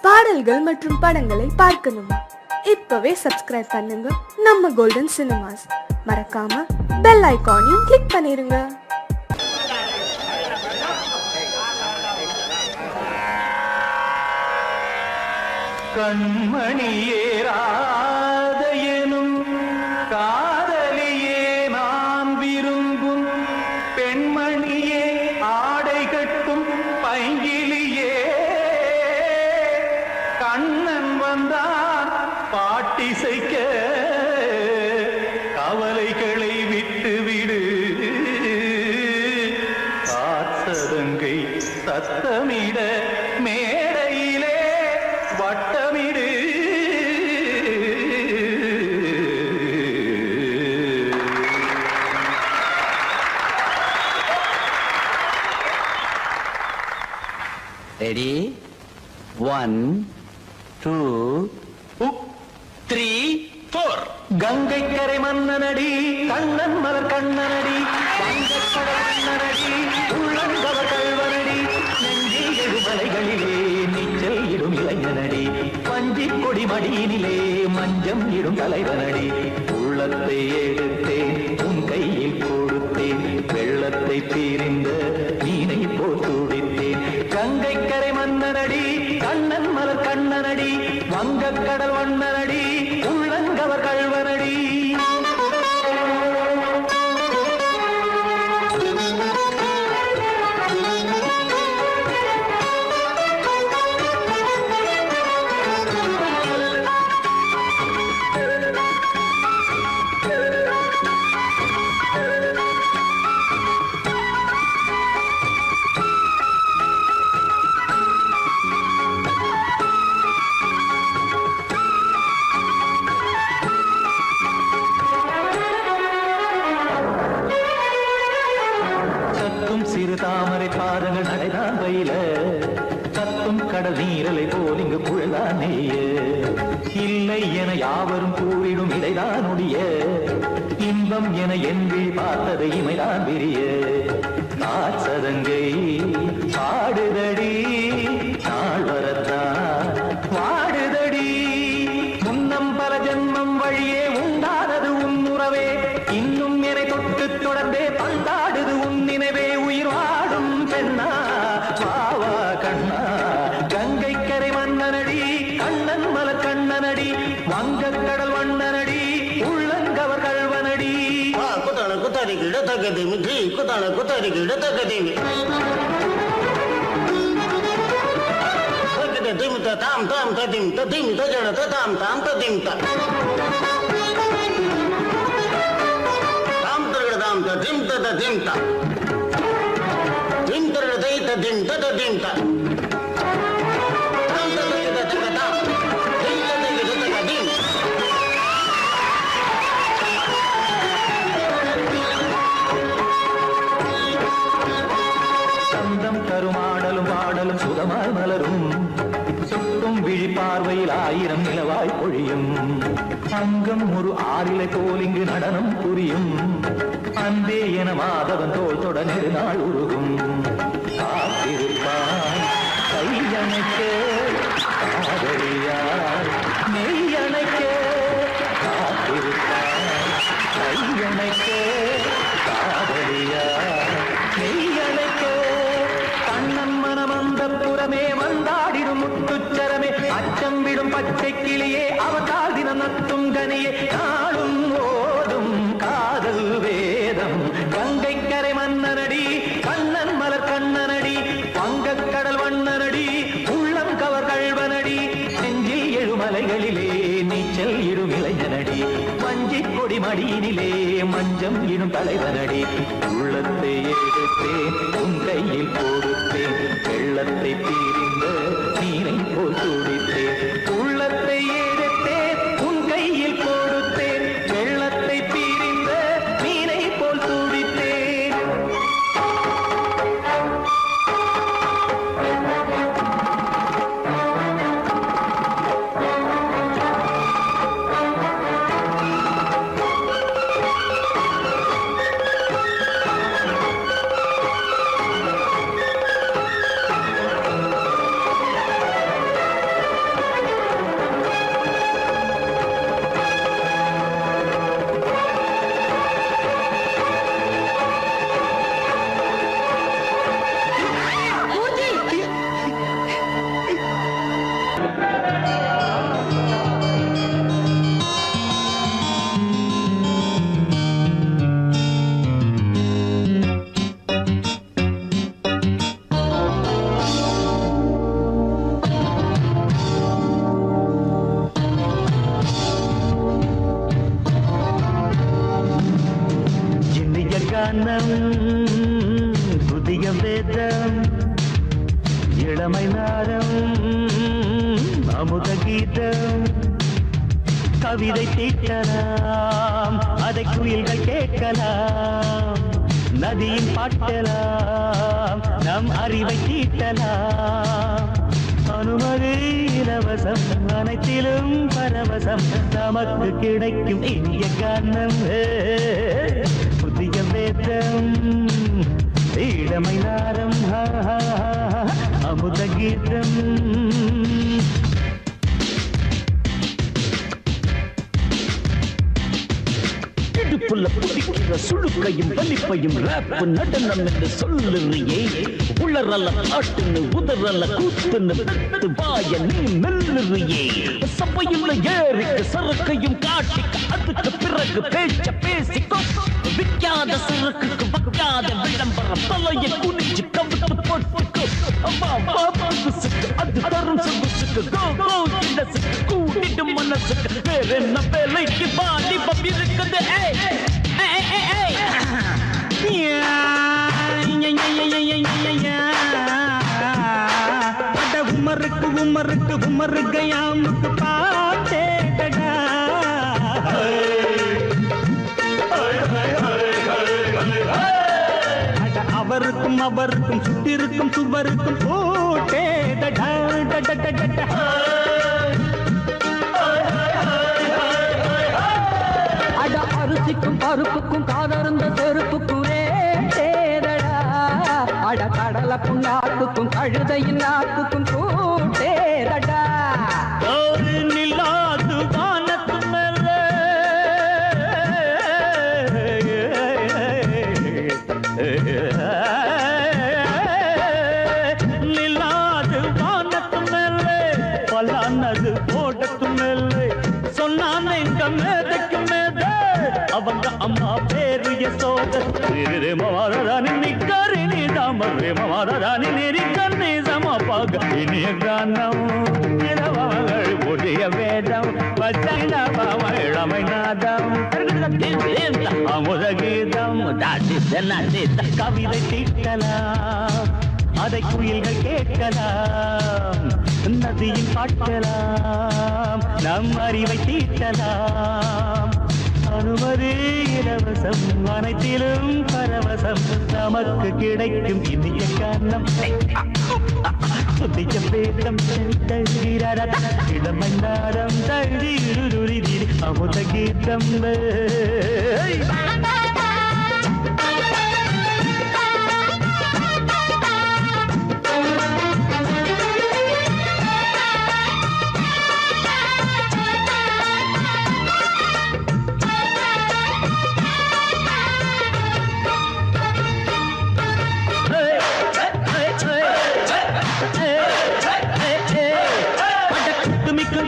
பாடல்கள் மற்றும் படங்களை பார்க்கணுமா? இப்பவே சப்ஸ்கிரைப் பண்ணுங்க நம்ம கோல்டன் சினிமாஸ். மறக்காம பெல் ஐகானையும் கிளிக் பண்ணிருங்க. கண்மணியே ராதையனும் காதலியே நான் விரும்பும் பெண்மணியே ஆடை கட்டும் பைங்கிலியே கண்ணன் வந்தான் பாட்டிசைக்க கவலைகளை விட்டுவிடு காத்ததங்கை சத்தமிட மேடையிலே வட்டமிடு. ரெடி? 1 2 3 4. கங்கை கரை மன்னனடி கண்ணன் மலர் கண்ணனடி வங்கக்கடல் மன்னனடி உள்ளங்கவர் கல்வனடி நெஞ்சில் எழுமலைகளிலே நீச்சல் இடும் இளைஞனடி பஞ்சி கொடி மடியினிலே மஞ்சம் இடும் தலைவனடி உள்ளத்தை எடுத்தேன் உன் கையில் கொடுத்தேன் வெள்ளத்தை தீரிந்த மீனை போல் துடித்தேன் கங்கை கரை மன்னனடி கண்ணன் மலர் கண்ணனடி வங்கக்கடல் வண்ணனடி உள்ளங்கவர் கல்வனடி. சிறு தாமரை பாதங்கள் நடைதான் வயில சத்தும் கடல் நீரலை போல் இங்கு புழதான் நெய்ய இல்லை என யாவரும் கூறிடும் இடைதான் உடைய இன்பம் என என் விழி பார்த்தது இமைதான் விரிய நாச்சதங்கை பாடுதடி நாள் வரத்தான் வாடுதடி முன்னம் பல ஜென்மம் வழியே உண்டானது உன் உறவே இன்னும் என்னை தொட்டு தொடர்ந்தே பந்தாடுது உன் நினைவே உயிர் வாடும் பெண்ணா பாவா கண்ணா கங்கை கரை மன்னனடி கண்ணன் மலர் கண்ணனடி வங்கக்கடல் வண்ணனடி உள்ளங்கவர் கல்வனடி. குத்தான குத்தாரிக்கு இடத்தக்கதேமி ஜி குத்தான குத்தாரிக்கு இடத்தக்கதேமி திமுத்த தாம் தாம் ததிம் ததிம் தஜட தாம் தாம் ததிம் தாம் தாம் ததிம் ததிம் தாம் திம் தரதை ததிம் ததிம் தாம் தாம் ததிம் ததிம் ததிம் சந்தம் கருமாடலும் பாடலும் சுகமாய் மலரும் சுட்டும் விழி பார்வையில் ஆயிரம் நிலவாய் பொழியும் அங்கம் ஒரு ஆறிலை போல் இங்கு நடனம் புரியும் அன்பே என மாதவன் தோல் தொட நெடுநாள் உருகும் காத்திருப்பான் கையணைக்க காதலியார் மெய்யணைக்க காத்திருப்பான் கையணைக்க காதலியார் மெய்யணைக்க கண்ணன் மனமந்த புறமே வந்தாடிடும் முத்துச்சரமே அச்சம் விடும் பச்சை கிளியே அவதால் தினம் நத்தும் கனியே நாளும் ஓடும் காதல் வேதம் கங்கை கரை மன்னனடி கண்ணன் மலர் கண்ணனடி வங்கக்கடல் வண்ணனடி உள்ளம் கவர் கல்வனடி நெஞ்சில் எழுமலைகளிலே நீச்சல் இடும் இளைஞனடி வஞ்சி கொடி மடியினிலே மஞ்சம் இடும் தலைவனடி உள்ளத்தை எடுத்தேன் உன் கையில் கொடுத்தேன் வெள்ளத்தை தீரிந்த நீரை போல் துடித்தேன் உள்ளத்தை எடுத்தேன் உன் கையில் கொடுத்தேன் வெள்ளத்தை தீரிந்த நீரை போல் துடித்தேன். கானம் புதிய வேதம் இளமை நாரம் அமுத கீதம் கவிதை தீட்டலாம் அதை குயில்கள் கேட்கலாம் நதியின் பாட்டலாம் நம் அறிவை தீட்டலாம் அனுமதி இலவசம் அனைத்திலும் பரவசம் நமக்கு கிடைக்கும் இனிய கானம் புதிய வேதம் இளமை நாரம் அமுத கீதம் இடுப்புள்ள புடிக்கிற சுழுக்கையும் வலிப்பையும் ரேப் நடனம் என்று சொல்லுறியே உளறல பாட்டுன்னு உதறல கூத்துன்னு பெத்து வாய நீ மெல்லுறியே சபையுள்ள ஏறிக்கு சரக்கையும் காட்டிக்க அதுக்கு பிறகு பேச்ச பேசிக்கோ விக்காத சரக்குக்கு வக்காத விளம்பரம் தலைய குனிஞ்சு கவுத்து போட்டுக்கோ அம்மா பாபுசுக்கு அது தரும் சொகுசுக்கு கோ கோ கிடசுக்கு கூட்டிடும் மனசுக்கு வேற என்ன வேலைக்கு பாடி பப்பி இருக்குது உமருக்கு உமருக்கு உமருக்கு யாமுக்கு பாட்டேடா அவருக்கும் அவருக்கும் சுட்டிருக்கும் சுவருக்கும் போட்டேடா அரிசிக்கும் பருப்புக்கும் காதருந்த செருப்புக்கும் தேடடா அட கடலக்கும் நாக்குக்கும் கழுதையின் நாக்குக்கும் கூட்டேடா நில்லாது வானத்து மேல நில்லாது வானத்து மேல பலானது போடத்து மேல சொன்னான் எங்க மேதைக்கு மேத அவங்க அம்மா பேரு யசோத ரே மவாராணி நிக்கரி நீ தாமரே மவாராணி நெறி கண்ணே சமபாக இனிய கானம் இரவங்கள் புதிய வேதம் பச்சைனவம் இளமை நாதம் அமுத கீதம் கவிதை தீட்டலாம் அதை குயில்கள் கேட்கலாம் நதியில் பாட்டலாம் நம் அறிவை தீட்டலாம் அனுமதி இலவசம் அனைத்திலும் பரவசம் நமக்கு கிடைக்கும் இனிய காரணம் புதிய வேதம் இளமை நாரம் தழுதி அமுத கீதம்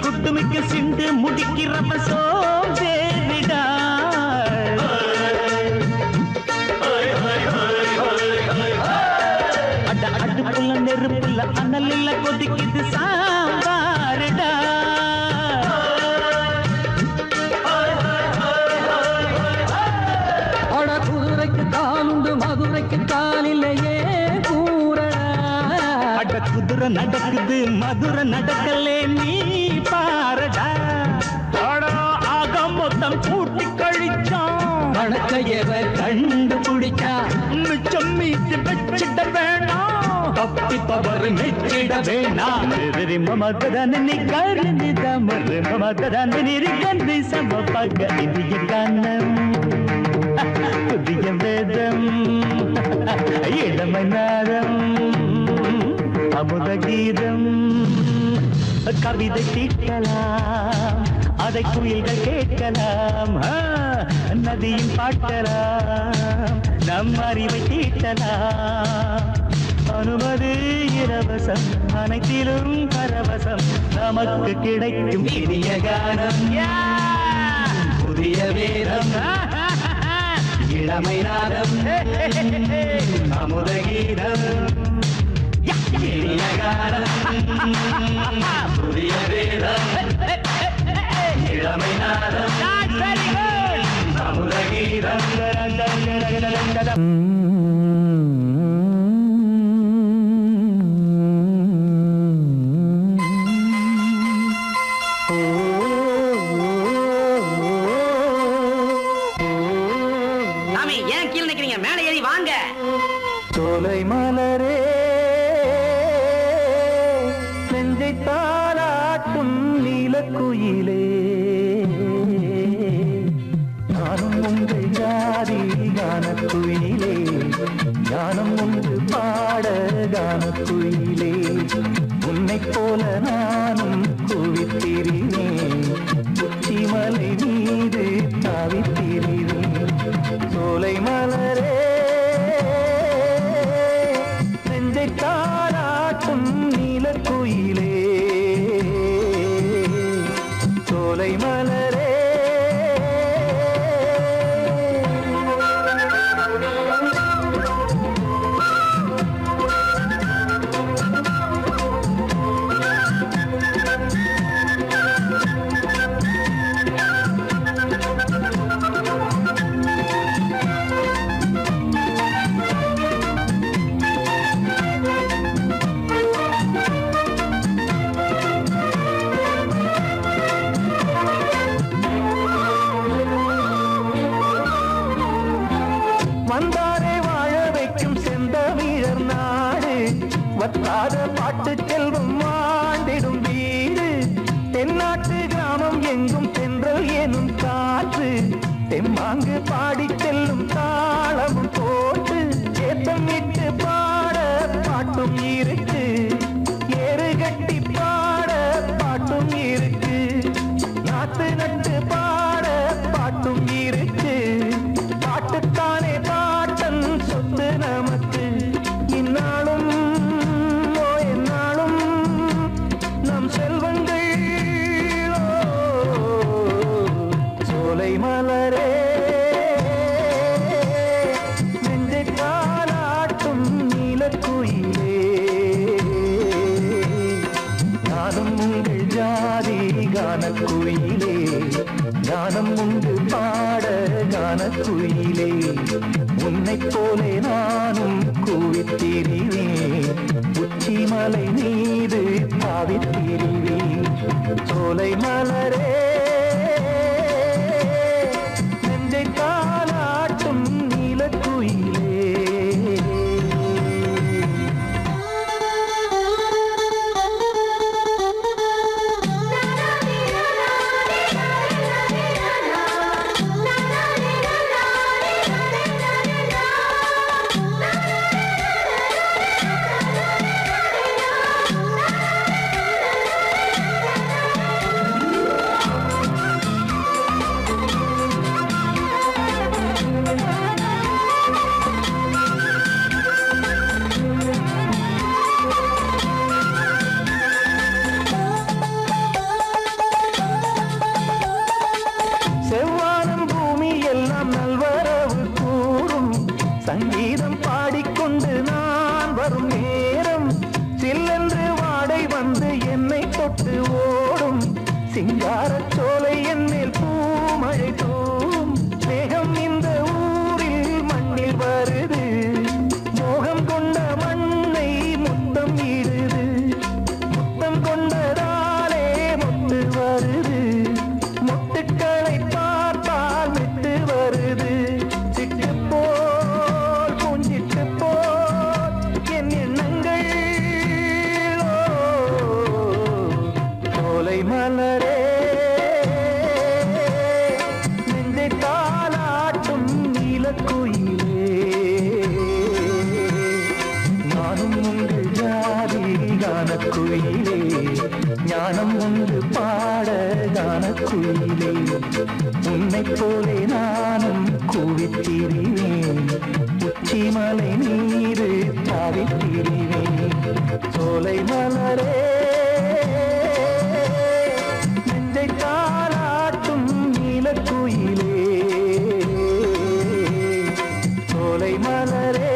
குட்டுமிக்க சிண்டு முடிக்கிறப்ப சோம்பேறிடா அடுப்புள்ள நெருப்புள்ள அனல் இல்ல கொதிக்குது சாம்பாருடா அட குதிரைக்கு காலுண்டு மதுரைக்கு காலில்லையே கூறடா அட குதிரை நடக்குது மதுரை நடக்கலே நீ பாரடா ஆக மொத்தம் கூட்டி கழிச்சான் வணக்கையவ கண்டு பிடிச்சா மிச்சம் மீட்டு வச்சிட வேணாம் தப்பி தவறு மெச்சிட வேணாம் மமதன் நீ கருணி தமறு மமதன் நீரி கண்டு சமபக இந்திய கானம் புதிய வேதம் இளமை நாரம் அமுத கீதம் கவிதை தீட்டலாம் அதை குயில்கள் கேட்கலாம் நதியின் பாட்டலாம் நம் அறிவை தீட்டலாம் அனுமதி இலவசம் அனைத்திலும் பரவசம் நமக்கு கிடைக்கும் இனிய கானம் புதிய வேதம் இளமை நாதம் அமுத கீதம் இனிய கானம் புதிய வேதம் இளமை நாதம் அமுத கீதம் சாமி ஏன் கீழே நிக்கிறீங்க? மேலே ஏறி வாங்க. சோலை மலரே நெஞ்சை தாளாட்டும் நீலக்குயிலே நானும் உங்கள் ஜாதி கானக்குயிலே ஞானம் ஒன்று பாட கானக்குயிலே உன்னைப் போல நானும் குவித்திரினேன் உச்சிமலை மீது தாவித்திரினேன் சோலை மலரே நெஞ்சை தாளாட்டும் நீலக்குயிலே சோலை மலரே வந்தாரே வாழ வைக்கும் செந்தமிழர் நாடு வத்தாத பாட்டு செல்வம் வாழ்ந்திடும் வீடு தென்னாட்டு கிராமம் எங்கும் தென்றல் எனும் காற்று தெம்மாங்கு பாடி செல்லும் தாளமும் போட்டு ஏத்தமிட்டு பாட பாட்டும் இருக்கு ஏறு கட்டி பாட பாட்டும் இருக்கு நாட்டு நட்டு பாட பாட்டும் இருக்கு பாட்டுத்தானே பாட்டன் சொத்து நமக்கு இந்நாளும் எந்நாளும் நம் செல்வங்கள் சோலை மலரே நெஞ்சை தாளாட்டும் நீலக்குயிலே நானும் உங்கள் ஜாதி கானக்குயிலே ஞானம் உண்டு பாட கானக்குயிலே உன்னைப் போலே நானும் கூவித்திரிவேன் உச்சிமலை மீது தாவித்திரிவேன் சோலை மலரே நெஞ்சை தாளாட்டும் நீலக்குயிலே செவ்வானம் பூமி எல்லாம் நல்வரவு கூறும் சங்கீதம் பாடிக்கொண்டு நான் வரும் நேரம் சில்லென்று வாடை வந்து என்னை தொட்டு ஓடும் சிங்காரச் சோலை என் மேல் பூமழை தூவும் மேகம் இந்த ஊரில் மண்ணில் வருது மோகம் கொண்ட மண்ணை முத்தம் இடுது முத்தம் கொண்டதாலே முத்து வருது முத்துக்களை பார்த்தால் விட்டு வருது சிட்டு போல் பூஞ்சிட்டு போல் என் எண்ணங்கள் சோலை மலரே நெஞ்சை தாளாட்டும் நீலக்குயிலே நானும் உங்கள் ஜாதி கானக்குயிலே ஞானம் ஒன்று பாட கானக்குயிலே உன்னைப் போலே நானும் கூவித்திரிவேன் உச்சிமலை மீது தாவித்திரிவேன் சோலை மலரே நெஞ்சை தாளாட்டும் நீலக்குயிலே சோலை மலரே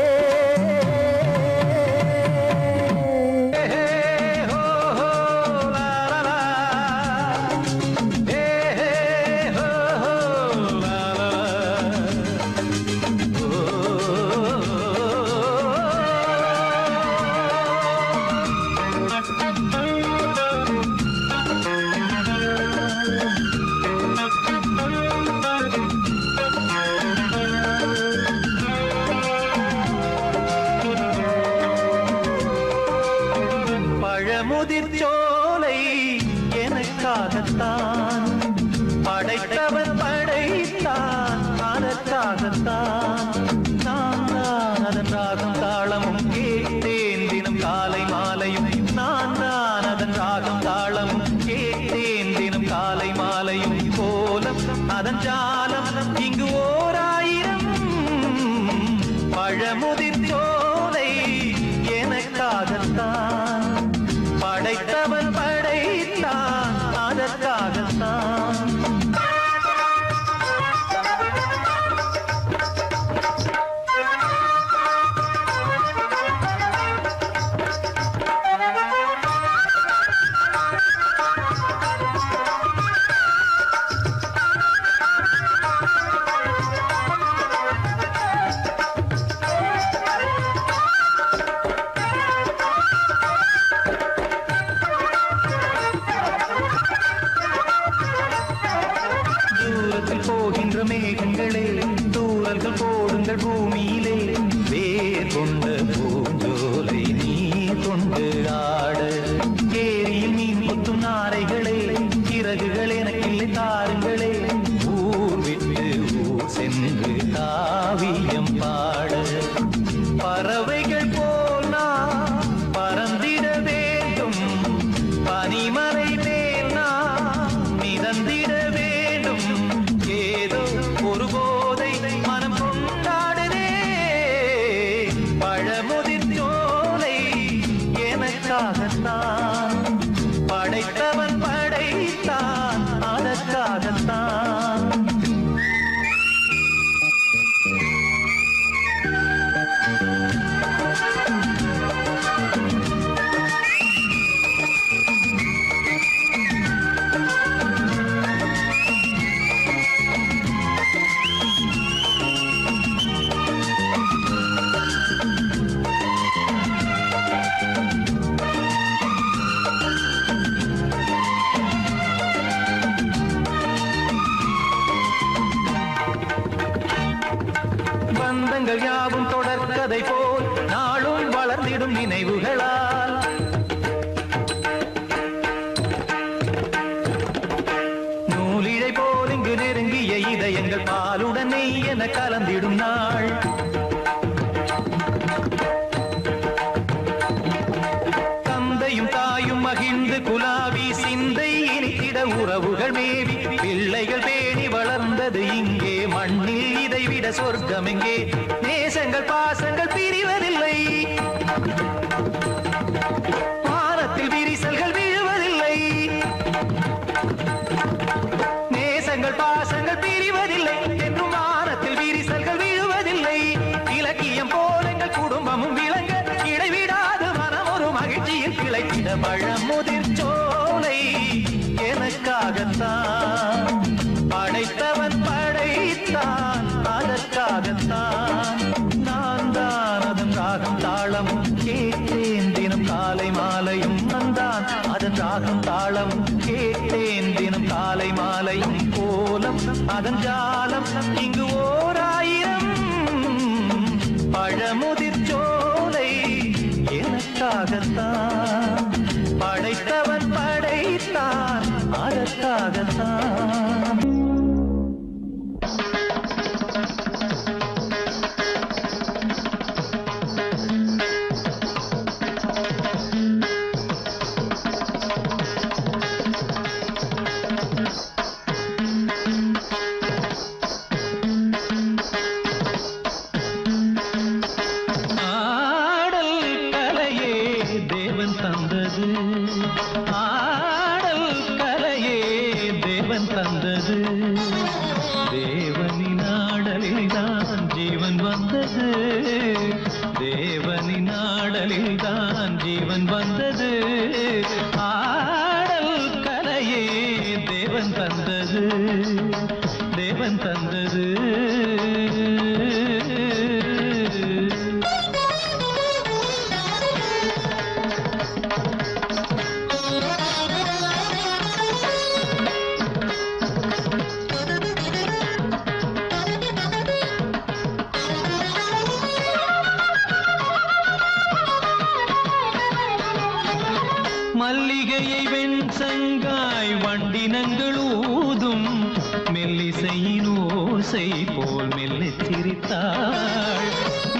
அதற்காகத்தான் படைத்தவன் படைத்தான் அதற்காகத்தான் நான் தான் அதன் ராகம் தாளமும் கேட்டேன் தினம் காலை மாலையும் நான் தான் அதன் ராகம் தாளமும் கேட்டேன் தினம் காலை மாலையும் கோலம் அதன் ஜாலம் இங்கு ஓர் ஆயிரம் பழமுதிர் சோலை எனக்காகத்தான் படைத்தவன் படைத்தான் அதற்காகத்தான் போகின்ற மேகங்களே தூரல்கள் போடுங்கள் பூமியிலே வேர் கொண்ட பூஞ்சோலை நீ கொண்டு ஆட ஏரியில் மீன் கொத்தும் நாரைகளே இறகுகள் எனக்கில்லை தாருங்களே ஊர் விட்டு ஊர் சென்று காவியம் பாட பறவைகள் போல் நான் பறந்திட வேண்டும் பனிமலை மேல் நான் மிதந்திட வேண்டும் ஏதோ ஒரு போதை மனம் கொண்டாடுதே பழமுதிர் சோலை எனக்காகத்தான் படைத்தவன் படைத்தான் அதற்காகத்தான் பந்தங்கள் யாவும் தொடர்கதை போல் நாளும் வளர்ந்திடும் நினைவுகளால் நூலிழை போல் இங்கு நெருங்கிய இதயங்கள் பாலுடன் நெய் என கலந்திடும் நாள் தந்தையும் தாயும் மகிழ்ந்து குலாவி சிந்தை இனித்திட உறவுகள் மேவி பிள்ளைகள் பேணி வளர்ந்தது இங்கே மண்ணில் இதைவிட சொர்க்கம் எங்கே நேசங்கள் பாசங்கள் பிரிவதில்லை வானத்தில் விரிசல்கள் விழுவதில்லை நேசங்கள் பாசங்கள் பிரிவதில்லை என்றும் வானத்தில் விரிசல்கள் விழுவதில்லை இலக்கியம் போல எங்கள் குடும்பமும் விளங்க இடைவிடாது மனம் ஒரு மகிழ்ச்சியில் கிளைத்திட பழமுதிர் சோலை எனக்காகத்தான் படைத்தவன் படைத்தான் அதற்காகத்தான் நான் தான் அதன் ராகம் தாளமும் கேட்டேன் தினம் காலை மாலையும் நான் அதன் ராகம் தாளமும் கேட்டேன் தினம் காலை மாலையும் கோலம் அதன் ஜாலம் இங்கு ஓர் ஆயிரம் பழமுதிர் சோலை எனக்காகத்தான் படைத்தவன் படைத்தான் அதற்காகத்தான் தந்தது ஆடல் கலையே தேவன் தந்தது தேவனின் ஆடலில் தான் ஜீவன் வந்தது தேவனின் ஆடலில் தான் ஜீவன் வந்தது ஆடல் கலையே தேவன் தந்தது தேவன் தந்தது மல்லிகையை வெண்சங்காய் வண்டு வண்டினங்கள் ஊதும் மெல்லிசையின் ஓசை போல் மெல்லச் சிரித்தாள்.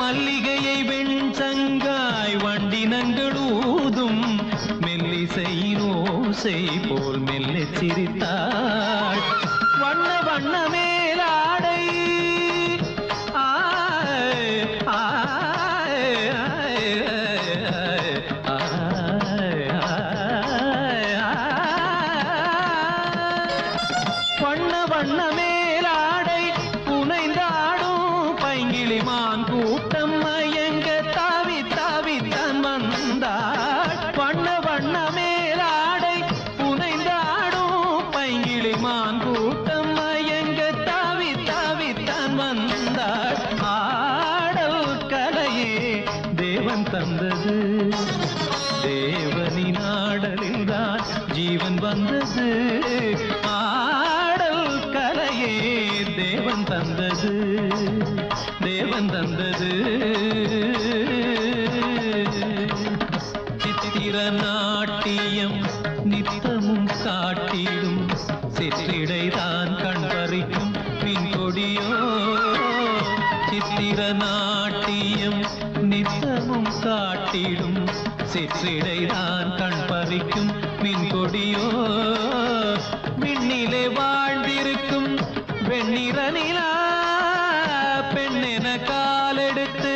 மல்லிகையை வெண்சங்காய் வண்டினங்கள் ஊதும் மெல்லிசையின் ஓசை போல் மெல்லச் சிரித்தாள். வண்ண வண்ண மேலாடை வண்ண வண்ண மேலாடை புனைந்தாடும் பைங்கிளிமான் கூட்டம் மயங்க தாவி தாவி தான் வந்தாள். வண்ண வண்ண மேலாடை புனைந்தாடும் பைங்கிளிமான் கூட்டம் மயங்க தாவி தாவி தான் வந்தாள். ஆடல் கலையே தேவன் தந்தது, தேவனின் ஆடலில் தான் ஜீவன் வந்தது. ஆடல் கலையே தேவன் தந்தது, தேவன் தந்தது. சித்திர நாட்டியம் நித்தமும் காட்டிடும் சிற்றிடைதான் கண் பறிக்கும் மீன்கொடியோ. சித்திர நாட்டியம் நித்தமும் காட்டிடும் சிற்றிடைதான் கண் பறிக்கும் மீன்கொடியோ. விண்ணிலே வாழ்ந்திருக்கும் வெண்ணிற நிலா பெண்ணென காலெடுத்து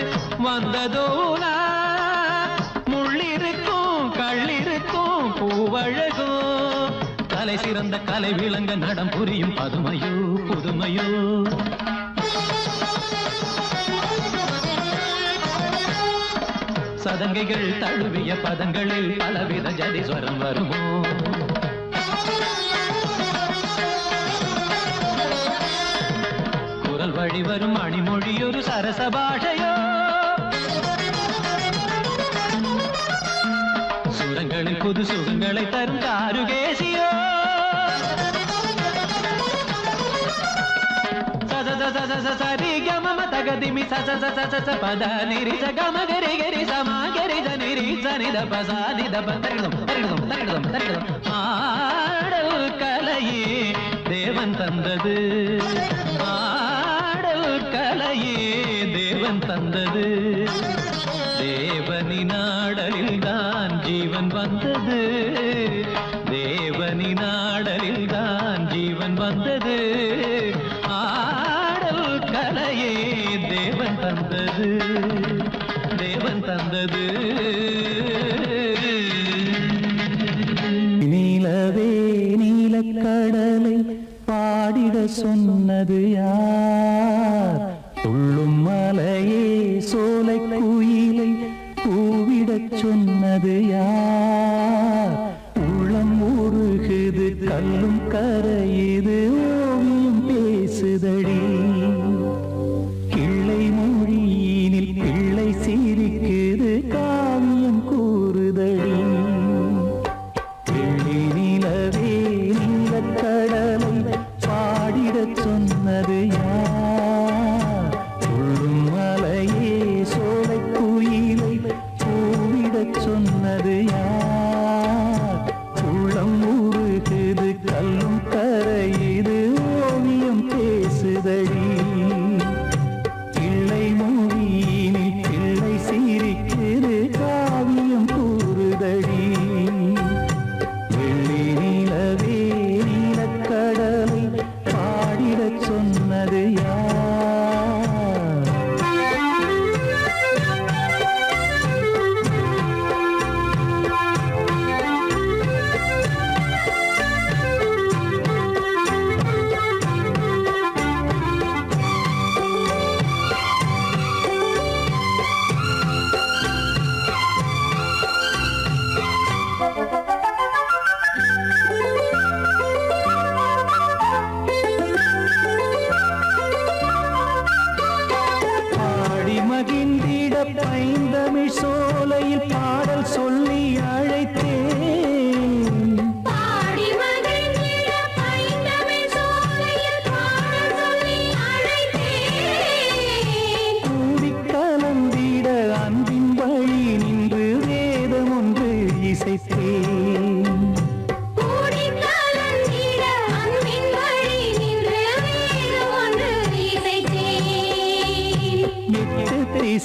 வந்ததோலா. முள்ளிருக்கும் கள்ளிருக்கும் பூவழகோ, கலை சிறந்த கலை விளங்க நடம் புரியும் பதுமையோ புதுமையோ. சதங்கைகள் தழுவிய பதங்களில் பலவித ஜதிஸ்வரம் வருமோ. குரல் வழி வரும் மணிமொழி ஒரு சரச பாஷையோ. சுரங்களில் புது சுகங்களை தரும் காருகேசியோ. சரி கம தகதிமி சச சச பத நிரி சகம கரி கரி சமா கரி ஜனிரி சனித பசா நித பந்தரிடம் தரிடம் தரிடம் தரிடம். ஆடல் கலையே தேவன் தந்தது, ஆடல் கலையே தேவன் தந்தது. தேவனின் ஆடலில் தான் ஜீவன் வந்தது, தேவனின் ஆடலில் தான் ஜீவன் வந்தது. ஆடல் கலையே தேவன் தந்தது, தேவன் தந்தது. நீலவே நீலக்கடலை பாடிட சொன்னது யார்? துள்ளும் மலையே சோலை குயிலை கூவிடச் சொன்னது யார்? உள்ளம் உருகுது கல்லும் கரையுது ஓவியம் பேசுதடி. கிள்ளை மொழியினில் பிள்ளை சிரிக்குது காவியம் கூறுதடி. நிலவே நீலக்கடலை பாடிடச் சொன்னது யார்? துள்ளும் மலையே சோலை குயிலை கூவிடச் சொன்னது யார்? உள்ளம் உருகுது கல்லும்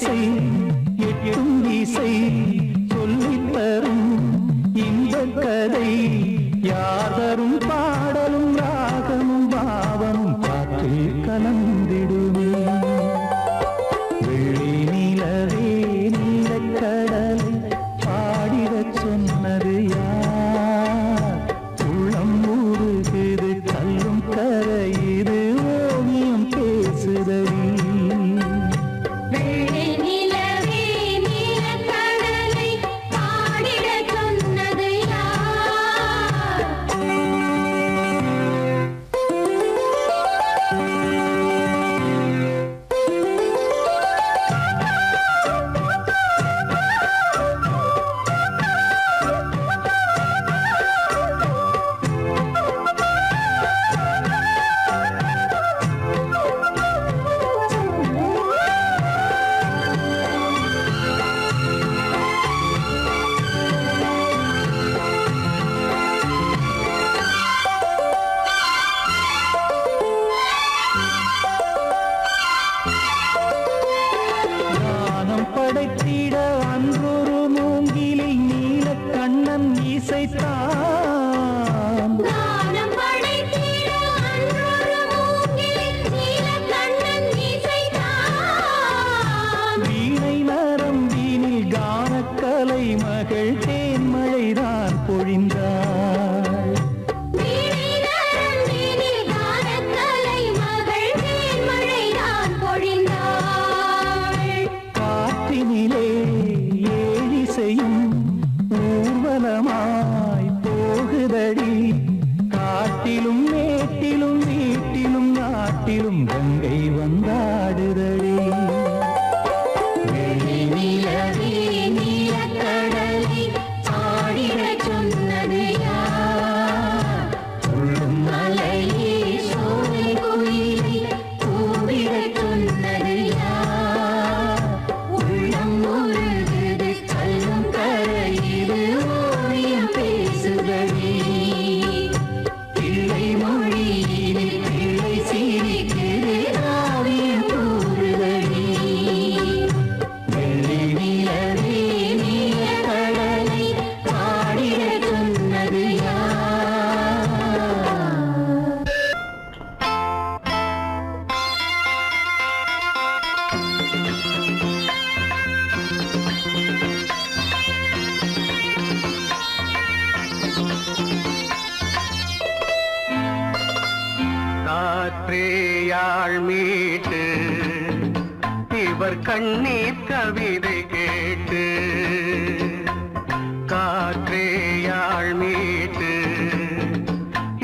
இசை எட்டும் இசை சொல்லித் தரும் இந்த கதை யாதரும் பாடலும் ராகமும் பாவமும் காற்றில் கலந்திடுமே வெள்ளி நிலவே நீலக்கடலை பாடிடச் சொன்னது யார் உள்ளம் ஊறுகிறது கல்லும் கரையுது ஓவியம் பேசுதடி படைத்திட அன்றொரு மூங்கிலில் நீலக்கண்ணன் இசைத்தான் வீணை நரம்பினில் கானக்கலை மகள் தேன்மழைதான் பொழிந்தாள் ஏழிசையும் ஊர்வலமாய் போகுதடி காட்டிலும் மேட்டிலும் வீட்டிலும் நாட்டிலும் கங்கை வந்தாடுதடி காற்றேயாழ் மீட்டு இவர் கண்ணீர் கவிதை கேட்டு காற்றேயாழ் மீட்டு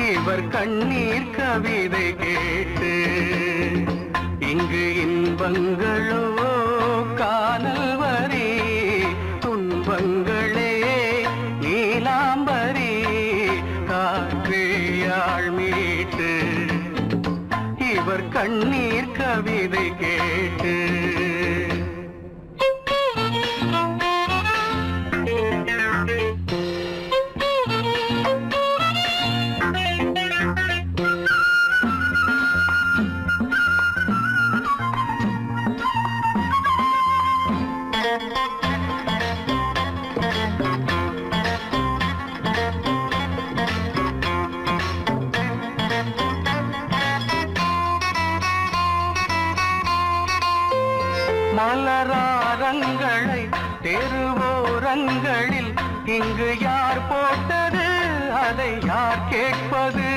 இவர் கண்ணீர் கவிதை கேட்டு இங்கு இன்பங்களோ காணல் வரி துன்பங்களே நீலாம்பரி காற்றேயாழ் மீட்டு இவர் கண்ணீர் கவிதை கேட்டு மலராரங்களை தெருவோரங்களில் இங்கு யார் போட்டது அதை யார் கேட்பது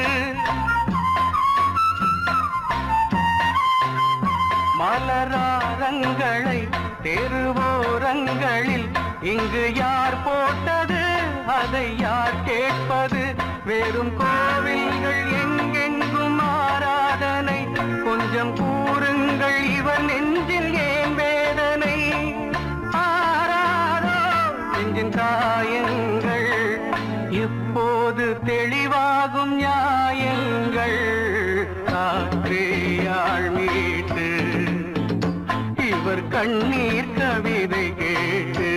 மலராரங்களை தெருவோரங்களில் இங்கு யார் போட்டது அதை யார் கேட்பது வெறும் கோவில்கள் எங்கெங்கும் ஆராதனை கொஞ்சம் கூறுங்கள் இவர் நெஞ்சில் ஏன் வேதனை ஆராரோ நெஞ்சின் காயங்கள் இப்போது தெளிவாகும் நியாயங்கள் காற்றேயாழ் மீட்டு இவர் கண்ணீர் கவிதை கேட்டு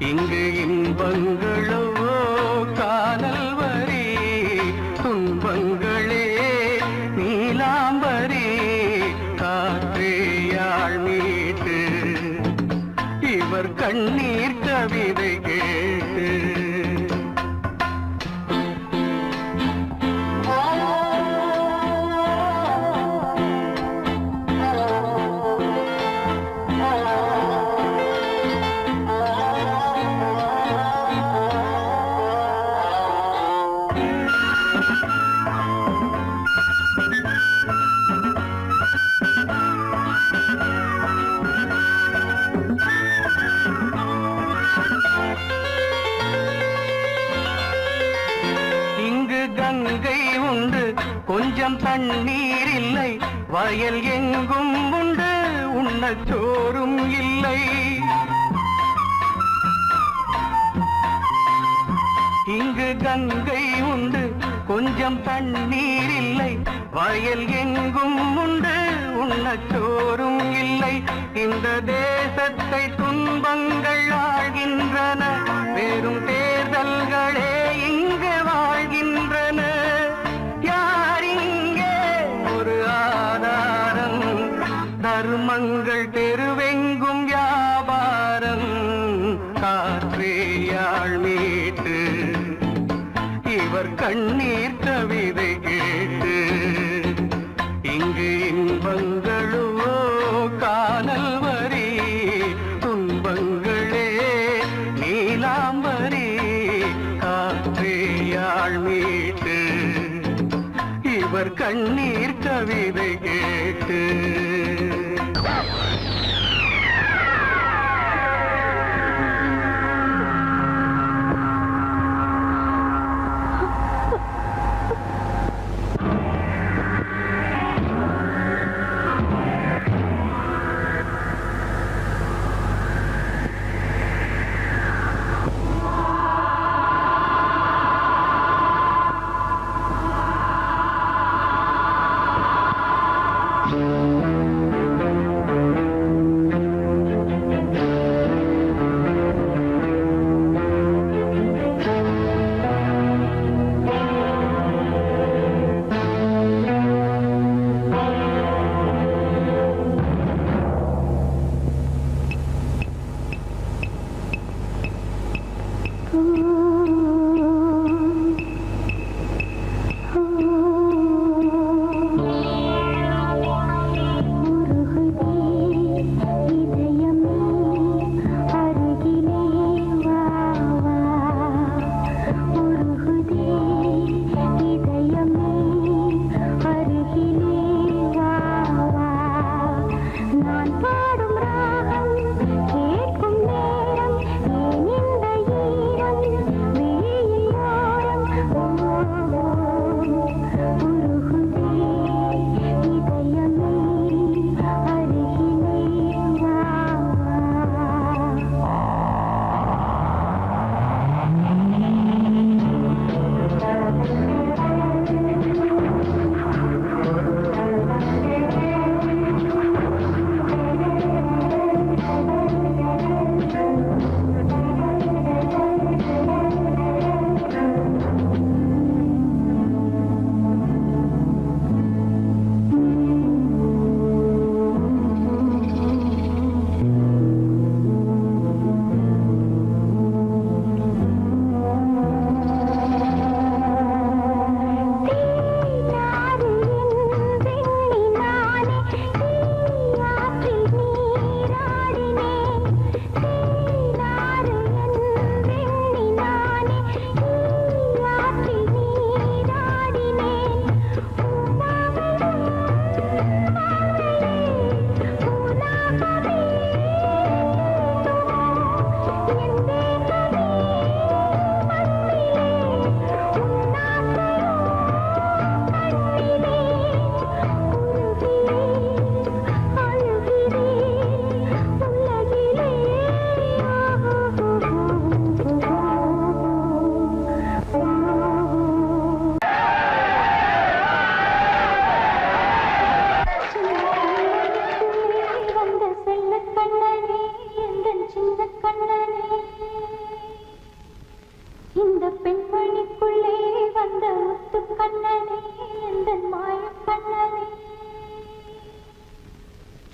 இங்கு இன்பங்களோ காணல் வரி துன்பங்களே நீலாம்பரி காற்றேயாழ் மீட்டு கண்ணீர் கவிதை கேட்டு கொஞ்சம் தண்ணீர் இல்லை வயல் எங்கும் உண்டு உண்ணச் சோறும் இல்லை இங்கு கங்கை உண்டு கொஞ்சம் தண்ணீர் இல்லை வயல் எங்கும் உண்டு உண்ணச் சோறும் இல்லை இந்த தேசத்தை துன்பங்கள் ஆழ்கின்றன வெறும் தேர்தல்களே இங்கு வாழ்கின்றன தர்மங்கள் தெருவெங்கும் வியாபாரம் காற்றேயாள் மீட்டு இவர் கண்ணீர் கவிதை கேட்டு இங்கு இன்பங்களோ காணல் வரி துன்பங்களே நீலாம்பரி காற்றேயாள் மீட்டு இவர் கண்ணீர் கவிதை கேட்டு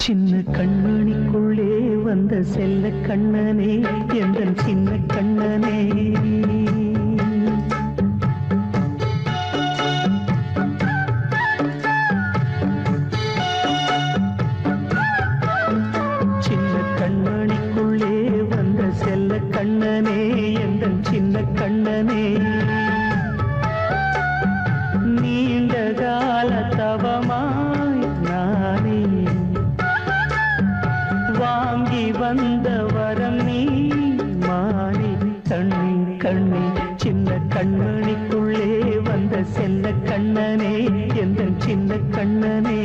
சின்ன கண்மணிக்குள்ளே வந்த செல்ல கண்ணனே எந்தன் சின்ன கண்ணனே சின்ன கண்மணிக்குள்ளே வந்த செல்ல கண்ணனே எந்தன் சின்ன கண்ணனே நீண்ட கால தவமாய் நானே வாங்கி வந்த வரம் நீ மாறி கண்ணி கண்ணி சின்ன கண்மணிக்குள்ளே வந்த செல்ல கண்ணனே எந்தன் சின்ன கண்ணனே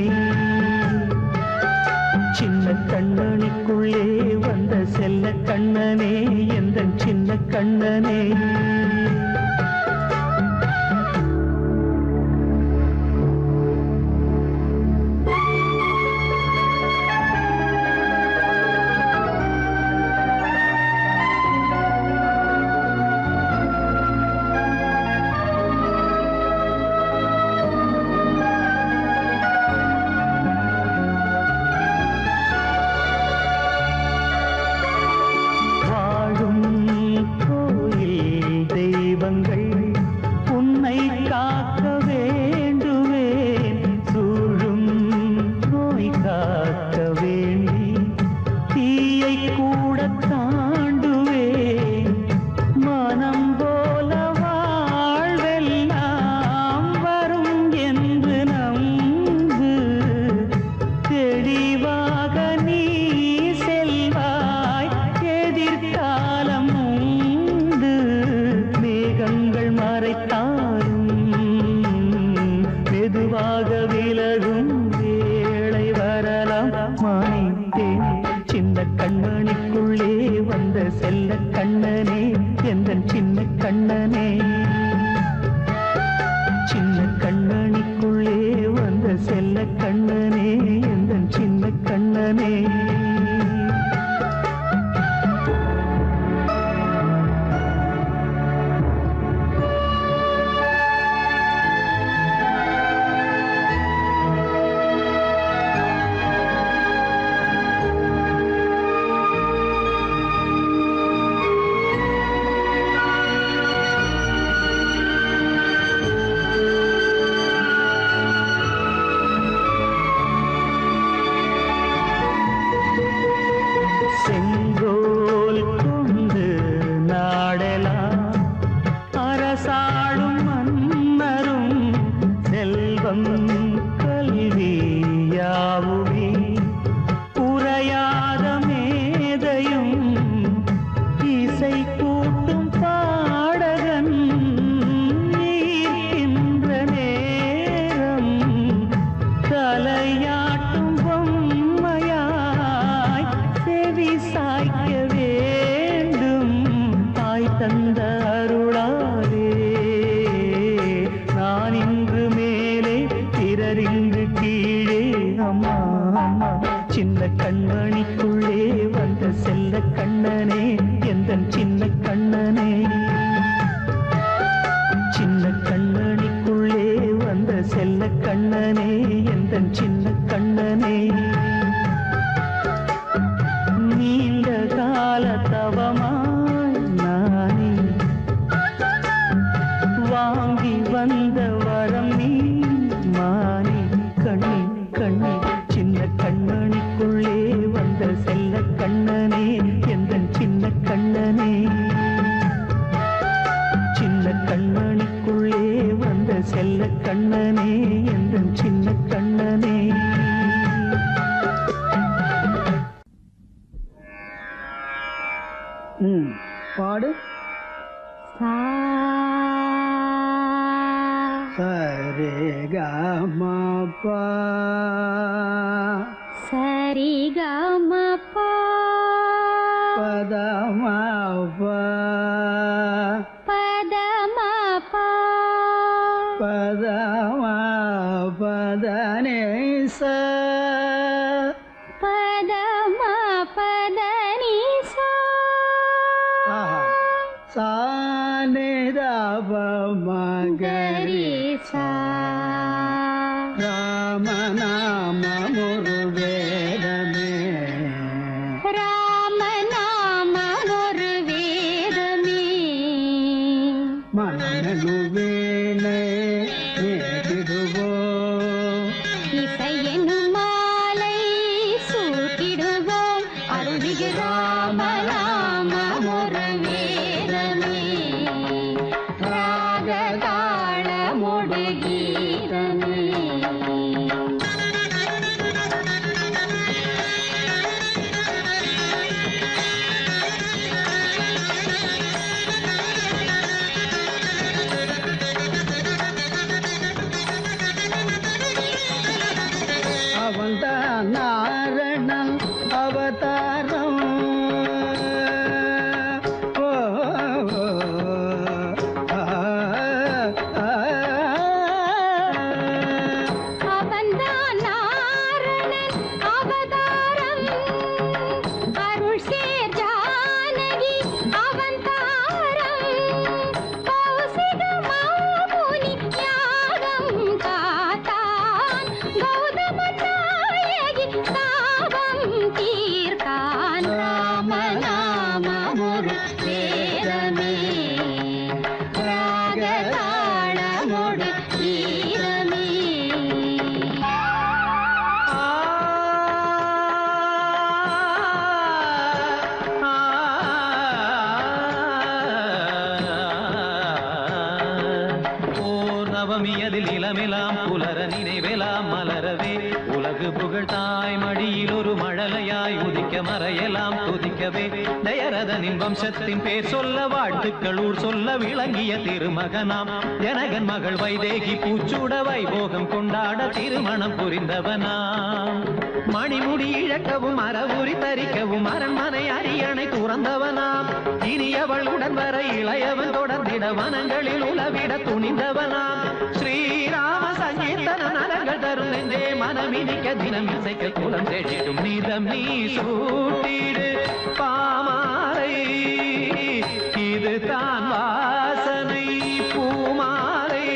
சின்ன கண்மணிக்குள்ளே வந்த செல்ல கண்ணனே எந்தன் சின்ன கண்ணனே பாடு சரி கமபா சரி கமபா பதமபா பதமபா பதம பதனேச பதம பதனிசா சானிதப மகரிசா ராமநாம முருவேதமே ராம தாளமோடு கீதமே அவன்தான் நாரணன் அவதாரம் ஓ, ஆ, ஆ, அவன்தான் நாரணன் அவதாரம் அருள் சேர் ஜானகி அவதாரம் கௌசிக மாமுனி யாகம் காத்தான் கௌதம நாயகி தாபம் தீர்த்தான் ராமநாமமொரு வேதமே ராகதாளமொடு கீதமே நவமியதில் இளமெலாம் புலர நினைவெலாம் மலரவே உலகு புகழ் தாய் மடியில் ஒரு மழலையாய் உதிக்க மறையெல்லாம் துதிக்கவே தயரதனின் வம்சத்தின் பேர் சொல்ல வாழ்த்துக்கள் ஊர் சொல்ல விளங்கிய திருமகனாம் ஜனகன் மகள் வைதேகி பூச்சூட வைபோகம் கொண்டாட திருமணம் புரிந்தவனாம் மணிமுடி இழக்கவும் மரபுரி தரிக்கவும் அரண்மனை அரியணை துறந்தவனாம் இனியவள் உடன் வர இளையவன் தொடர்ந்திட வனங்களில் உலவிட துணிந்தவனாம் ஸ்ரீராம சங்கீர்த்தன நலங்கள் தரும் நெஞ்சே மனமினிக்க தினம் இசைக்க குலம் தேடிடும் நீதம் நீ சூட்டிடு பாமாலை இது தான் வாசனை பூமாலை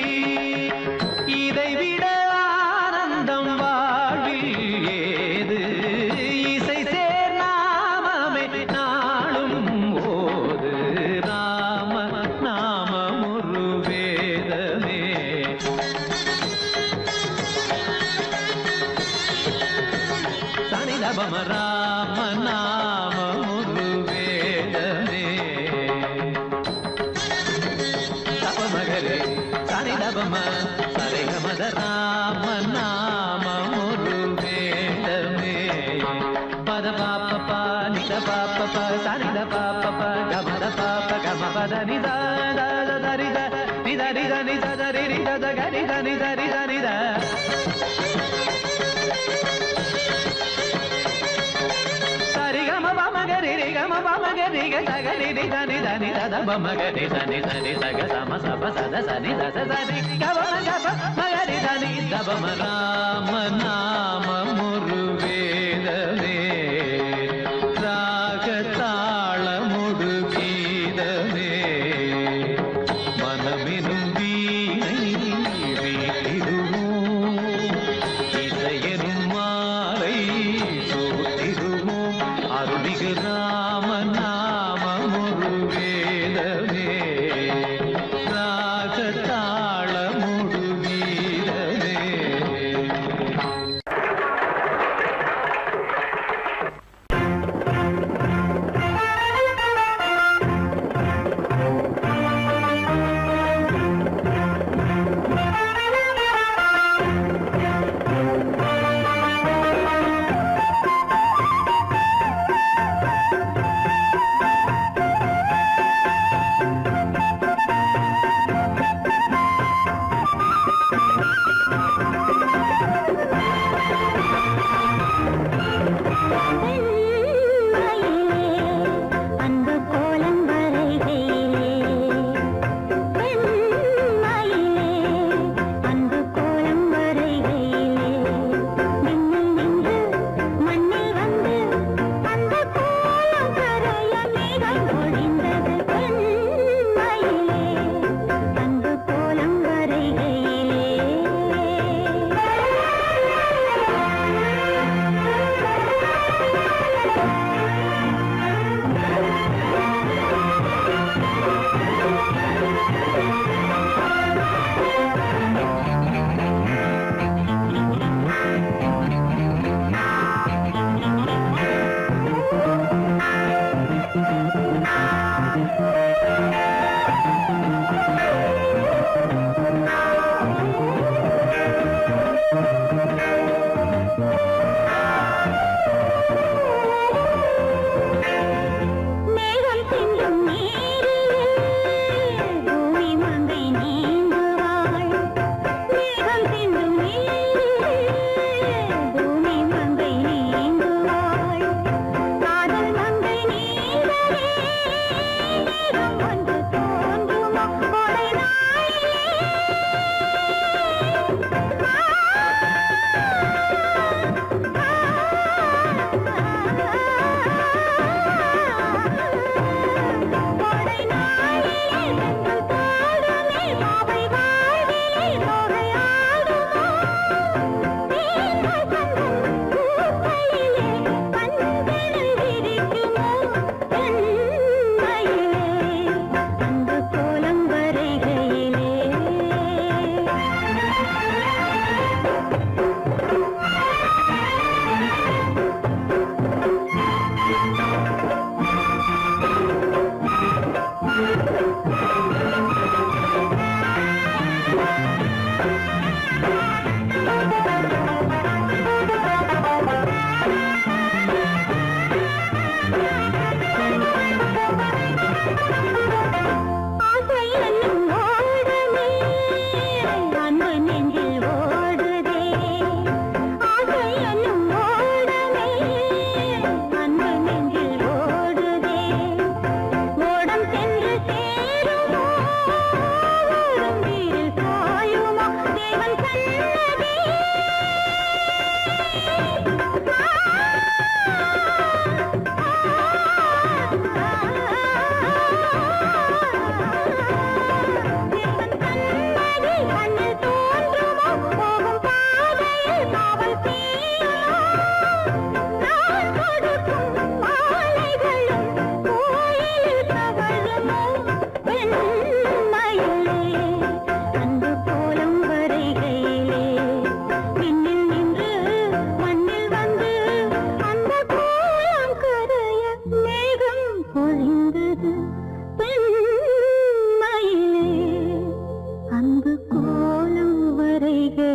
இதை விட ஆனந்தம் வாழ்வில் ஏது இசை சேர் நாமமே நாளும் ஓது ராம நாமம் ஒரு வேதமே சனிதபம ராம நாமம் ஒரு வேதமே தபமகரே சனிதபம சரிகமத ராம நாமம் ஒரு வேதமே பத பாப்ப பா நித பாப்ப ப சனித பாப்ப ப கமத பாப்ப கம பத நித தரித நித நித நித தரி நித கரித நித நித நித சரிகம பமகரி ரிகம பமகரி க சகரி நித நித நித தப மகரி சனி சனி சக சம சப சத சனி தச சரி கபம கப மகரி சனி தபம ராம நாமம் ஒரு வேதமே ராக தாளமொடு கீதமே மனமெனும் வீணை வீட்டிடுவோம் இசையெனும் மாலை சூட்டிடுவோம் அருள்மிகு ராம நாமம் ஒரு வேதமே ராக தாளமொடு கீதமே அன்பு கோலம் வரைக